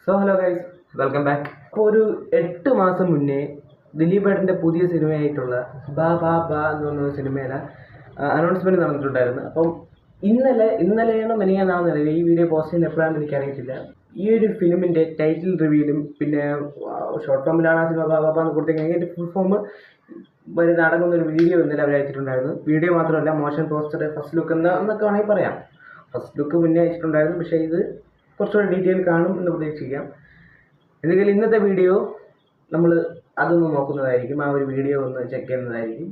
So hello guys, welcome back. അപ്പോൾ ഒരു 8 മാസം മുന്നേ ദിലീപേട്ടൻ്റെ പുതിയ സിനിമയായിട്ടുള്ള ബാ ബാ ബാ എന്ന് പറഞ്ഞ സിനിമയുടെ അനൗൺസ്മെൻറ്റ് നടന്നിട്ടുണ്ടായിരുന്നു. അപ്പം ഇന്നലെയാണോ മെനയാണെന്ന് അറിയില്ല, ഈ വീഡിയോ പോസ്റ്റ് ചെയ്യുന്ന എപ്പോഴാണെന്ന് എനിക്കറിയത്തില്ല. ഈ ഒരു ഫിലിമിൻ്റെ ടൈറ്റിൽ റിവ്യൂലും പിന്നെ ഷോർട്ട് ഫോമിലാണ് ആ സിനിമ ബാ ബാ ബാ എന്ന് കൊടുത്തേക്കുന്നത്. അതിൻ്റെ ഫുൾ ഫോം വരുന്ന അടങ്ങുന്നൊരു വീഡിയോ ഇന്നലെ അവർ അയച്ചിട്ടുണ്ടായിരുന്നു. വീഡിയോ മാത്രമല്ല, മോഷൻ പോസ്റ്റർ, ഫസ്റ്റ് ലുക്ക് എന്നൊക്കെ വേണമെങ്കിൽ പറയാം. ഫസ്റ്റ് ലുക്ക് മുന്നേ അയച്ചിട്ടുണ്ടായിരുന്നു, പക്ഷേ ഇത് കുറച്ചുകൂടി ഡീറ്റെയിൽ കാണും എന്ന് പ്രതീക്ഷിക്കാം. എന്തെങ്കിലും ഇന്നത്തെ വീഡിയോ നമ്മൾ അതൊന്ന് നോക്കുന്നതായിരിക്കും, ആ ഒരു വീഡിയോ ഒന്ന് ചെക്ക് ചെയ്യുന്നതായിരിക്കും.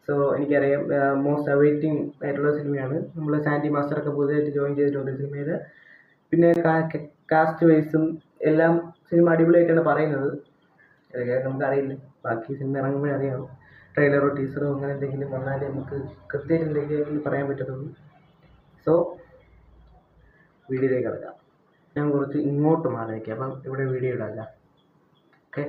സോ എനിക്കറിയാം മോസ്റ്റ് അവൈറ്റിംഗ് ആയിട്ടുള്ള സിനിമയാണ്. നമ്മൾ സാൻഡി മാസ്റ്ററൊക്കെ പുതിയതായിട്ട് ജോയിൻ ചെയ്തിട്ടുണ്ട് സിനിമയിൽ. പിന്നെ കാസ്റ്റ് വൈസും എല്ലാം സിനിമ അടിപൊളിയായിട്ടാണ് പറയുന്നത്. അതൊക്കെ നമുക്കറിയില്ല, ബാക്കി സിനിമ ഇറങ്ങുമ്പോഴേ അറിയാം. ട്രെയിലറോ ടീസറോ അങ്ങനെ എന്തെങ്കിലും വന്നാലേ നമുക്ക് കൃത്യമായിട്ട് എന്തെങ്കിലും പറയാൻ പറ്റത്തുള്ളൂ. സോ വീഡിയോയിലേക്ക് കിടക്കാം. ഞാൻ കുറച്ച് ഇങ്ങോട്ട് മാറി വയ്ക്കാം, അപ്പം ഇവിടെ വീഡിയോ ഇടാല്ല. ഓക്കെ,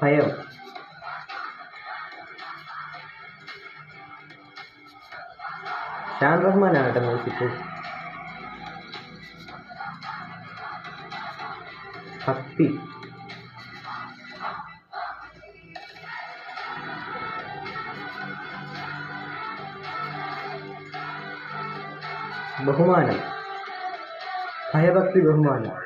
ഭയം. ഷാൻ റഹ്മാനാണ് കേട്ടോ മ്യൂസിക്. ഭക്തി. ബഹുമാനം. ഭയഭക്തി ബഹുമാനം.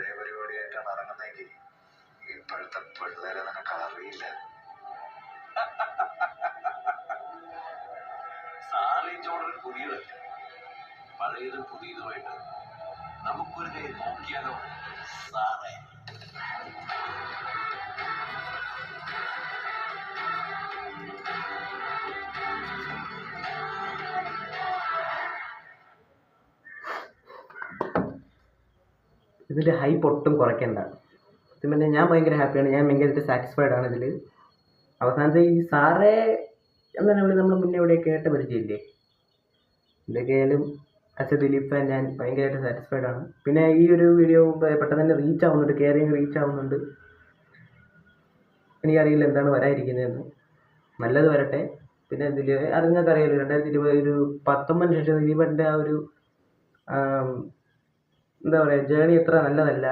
പഴയതും പുതിയതുമായിട്ട് നമുക്കൊരു കൈ നോക്കിയാലോ സാറേ? ഇതിൻ്റെ ഹൈപ്പ് ഒട്ടും കുറയ്ക്കണ്ട. പിന്നെ ഞാൻ ഭയങ്കര ഹാപ്പിയാണ്, ഞാൻ ഭയങ്കരമായിട്ട് സാറ്റിസ്ഫൈഡ് ആണ് ഇതിൽ. അവസാനത്തെ ഈ സാറേ എന്നാണ് വിളി നമ്മൾ മുന്നേ ഇവിടെ കേട്ട പരിചയമില്ലേ. എന്തൊക്കെയായാലും ആസ് എ ദിലീപ് ഫാൻ ഞാൻ ഭയങ്കരമായിട്ട് സാറ്റിസ്ഫൈഡ് ആണ്. പിന്നെ ഈ ഒരു വീഡിയോ പെട്ടെന്ന് തന്നെ റീച്ച് ആവുന്നുണ്ട്, കെയറിങ് റീച്ച് ആവുന്നുണ്ട്. എനിക്കറിയില്ല എന്താണ് വരാതിരിക്കുന്നതെന്ന്. നല്ലത് വരട്ടെ. പിന്നെ അത് നിങ്ങൾക്കറിയാമല്ലോ, 2019 ശേഷം ദിലീപേട്ടൻ്റെ ആ ഒരു എന്താ പറയുക, ജേണി അത്ര നല്ലതല്ല.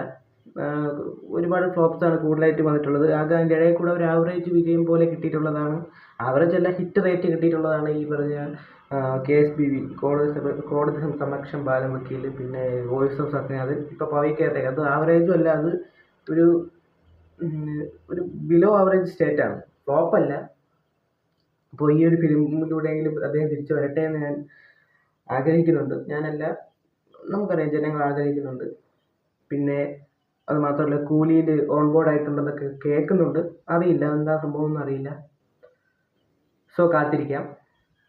ഒരുപാട് ഫ്ലോപ്സാണ് കൂടുതലായിട്ട് വന്നിട്ടുള്ളത്. ആകെ അതിൻ്റെ ഇടയിൽ കൂടെ ഒരു ആവറേജ് വിജയം പോലെ കിട്ടിയിട്ടുള്ളതാണ്. ആവറേജ് അല്ല, ഹിറ്റ് റേറ്റ് കിട്ടിയിട്ടുള്ളതാണ് ഈ പറഞ്ഞ KSBV, കോടതി സമക്ഷം ബാലം വക്കീൽ, പിന്നെ വോയിസ് ഓഫ് സത്യം. അത് ഇപ്പോൾ പവിക്കേറ്റേക്ക് അത് ആവറേജും അല്ല, അത് ഒരു ബിലോ ആവറേജ് സ്റ്റേറ്റാണ്, ഫ്ലോപ്പല്ല. അപ്പോൾ ഈ ഒരു ഫിലിമിലൂടെയെങ്കിലും അദ്ദേഹം തിരിച്ചു വരട്ടെ എന്ന് ഞാൻ ആഗ്രഹിക്കുന്നുണ്ട്. ഞാനല്ല, നമുക്കറിയാം ജനങ്ങൾ ആഗ്രഹിക്കുന്നുണ്ട്. പിന്നെ അത് മാത്രമല്ല, കൂലിയിൽ ഓൺ ബോർഡ് ആയിട്ടുണ്ടെന്നൊക്കെ കേൾക്കുന്നുണ്ട്. അറിയില്ല എന്താ സംഭവം എന്ന് അറിയില്ല. സോ കാത്തിരിക്കാം.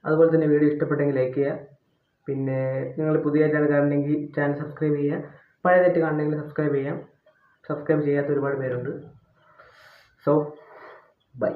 അതുപോലെ തന്നെ വീഡിയോ ഇഷ്ടപ്പെട്ടെങ്കിൽ ലൈക്ക് ചെയ്യുക. പിന്നെ നിങ്ങൾ പുതിയതായിട്ടാണ് കാണണമെങ്കിൽ ചാനൽ സബ്സ്ക്രൈബ് ചെയ്യുക. പഴയതായിട്ട് കാണണമെങ്കിൽ സബ്സ്ക്രൈബ് ചെയ്യാം. സബ്സ്ക്രൈബ് ചെയ്യാത്ത ഒരുപാട് പേരുണ്ട്. So by.